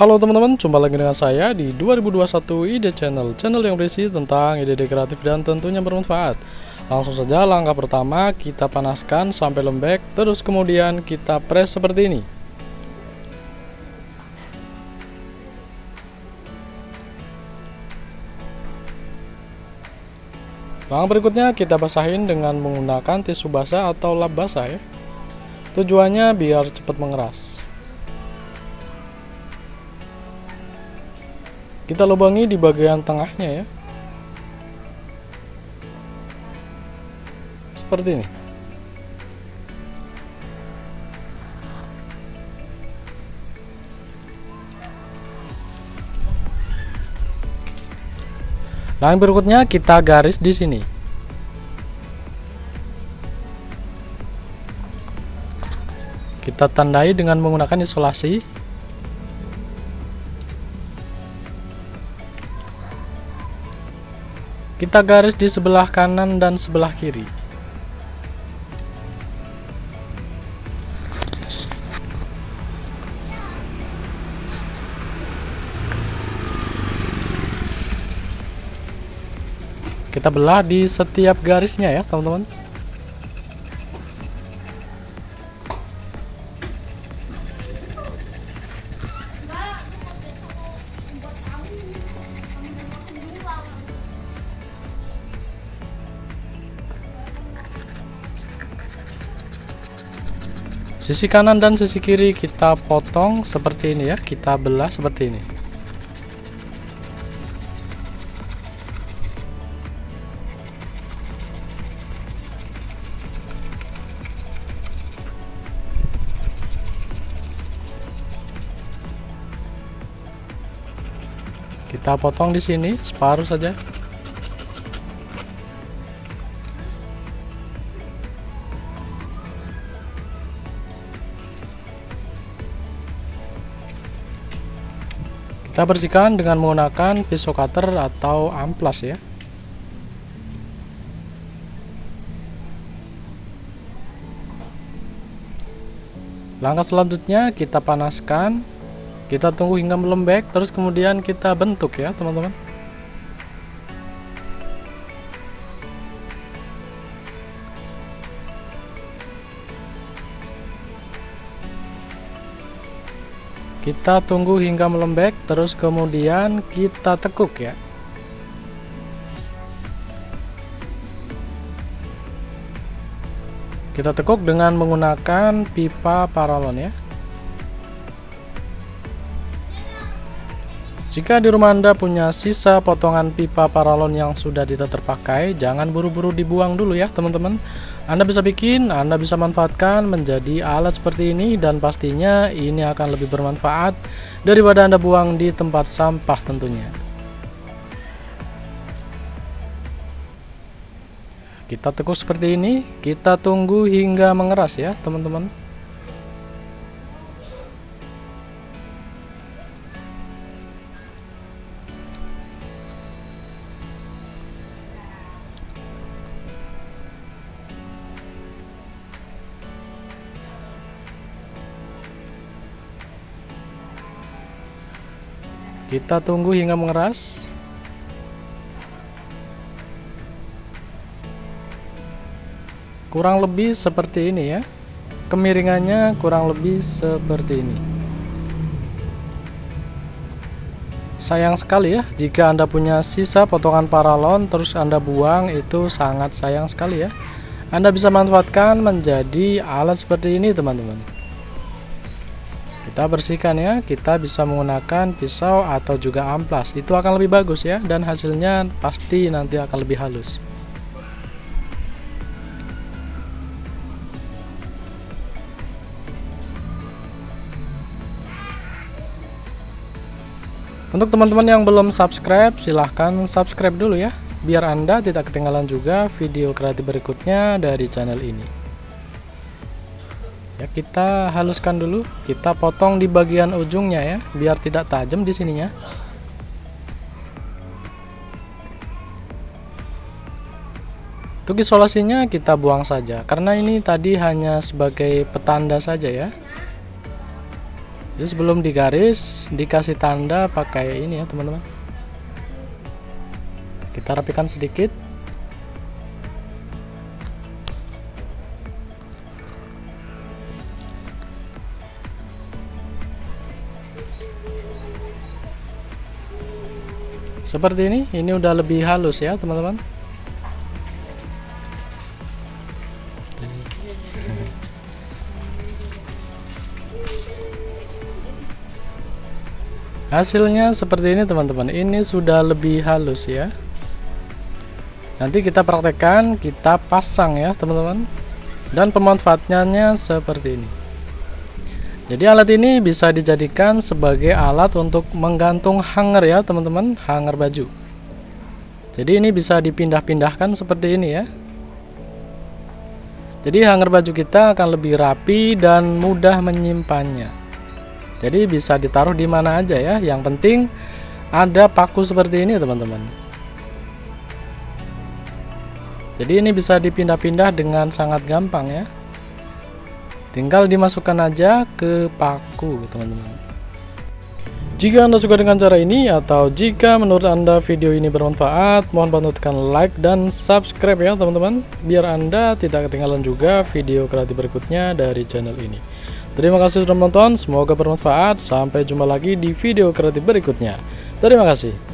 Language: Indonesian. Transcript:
Halo teman-teman, jumpa lagi dengan saya di 2021 Ide Channel, channel yang berisi tentang ide-ide kreatif dan tentunya bermanfaat. Langsung saja langkah pertama, kita panaskan sampai lembek, terus kemudian kita press seperti ini. Langkah berikutnya kita basahin dengan menggunakan tisu basah atau lap basah ya. Tujuannya biar cepat mengeras. Kita lubangi di bagian tengahnya ya. Seperti ini. Langkah berikutnya kita garis di sini. Kita tandai dengan menggunakan isolasi. Kita garis di sebelah kanan dan sebelah kiri. Kita belah di setiap garisnya ya, teman-teman. Sisi kanan dan sisi kiri kita potong seperti ini ya, kita belah seperti ini. Kita potong di sini separuh saja. Kita bersihkan dengan menggunakan pisau cutter atau amplas ya. Langkah selanjutnya kita panaskan. Kita tunggu hingga melembek, terus kemudian kita bentuk ya, teman-teman. Kita tunggu hingga melembek, terus kemudian kita tekuk ya. Kita tekuk dengan menggunakan pipa paralon ya. Jika di rumah Anda punya sisa potongan pipa paralon yang sudah tidak terpakai, jangan buru-buru dibuang dulu ya teman-teman. Anda bisa bikin, Anda bisa manfaatkan menjadi alat seperti ini, dan pastinya ini akan lebih bermanfaat daripada Anda buang di tempat sampah tentunya. Kita tekuk seperti ini, kita tunggu hingga mengeras ya teman-teman. Kita tunggu hingga mengeras. Kurang lebih seperti ini ya. Kemiringannya kurang lebih seperti ini. Sayang sekali ya jika Anda punya sisa potongan paralon terus Anda buang, itu sangat sayang sekali ya. Anda bisa manfaatkan menjadi alat seperti ini teman-teman. Kita bersihkan ya, kita bisa menggunakan pisau atau juga amplas, itu akan lebih bagus ya, dan hasilnya pasti nanti akan lebih halus. Untuk teman-teman yang belum subscribe, silahkan subscribe dulu ya, biar Anda tidak ketinggalan juga video kreatif berikutnya dari channel ini. Ya, kita haluskan dulu, kita potong di bagian ujungnya ya, biar tidak tajam di sininya. Untuk isolasinya kita buang saja, karena ini tadi hanya sebagai petanda saja ya. Jadi sebelum digaris dikasih tanda pakai ini ya teman-teman. Kita rapikan sedikit. Seperti ini udah lebih halus ya teman-teman. Hasilnya seperti ini teman-teman. Ini sudah lebih halus ya. Nanti kita praktekkan, kita pasang ya teman-teman. Dan pemanfaatannya seperti ini. Jadi alat ini bisa dijadikan sebagai alat untuk menggantung hanger ya teman-teman, hanger baju. Jadi ini bisa dipindah-pindahkan seperti ini ya. Jadi hanger baju kita akan lebih rapi dan mudah menyimpannya. Jadi bisa ditaruh di mana aja ya. Yang penting ada paku seperti ini teman-teman. Jadi ini bisa dipindah-pindah dengan sangat gampang ya. Tinggal dimasukkan aja ke paku teman-teman. Jika Anda suka dengan cara ini atau jika menurut Anda video ini bermanfaat, mohon bantu tekan like dan subscribe ya teman-teman, biar Anda tidak ketinggalan juga video kreatif berikutnya dari channel ini. Terima kasih sudah menonton, semoga bermanfaat. Sampai jumpa lagi di video kreatif berikutnya. Terima kasih.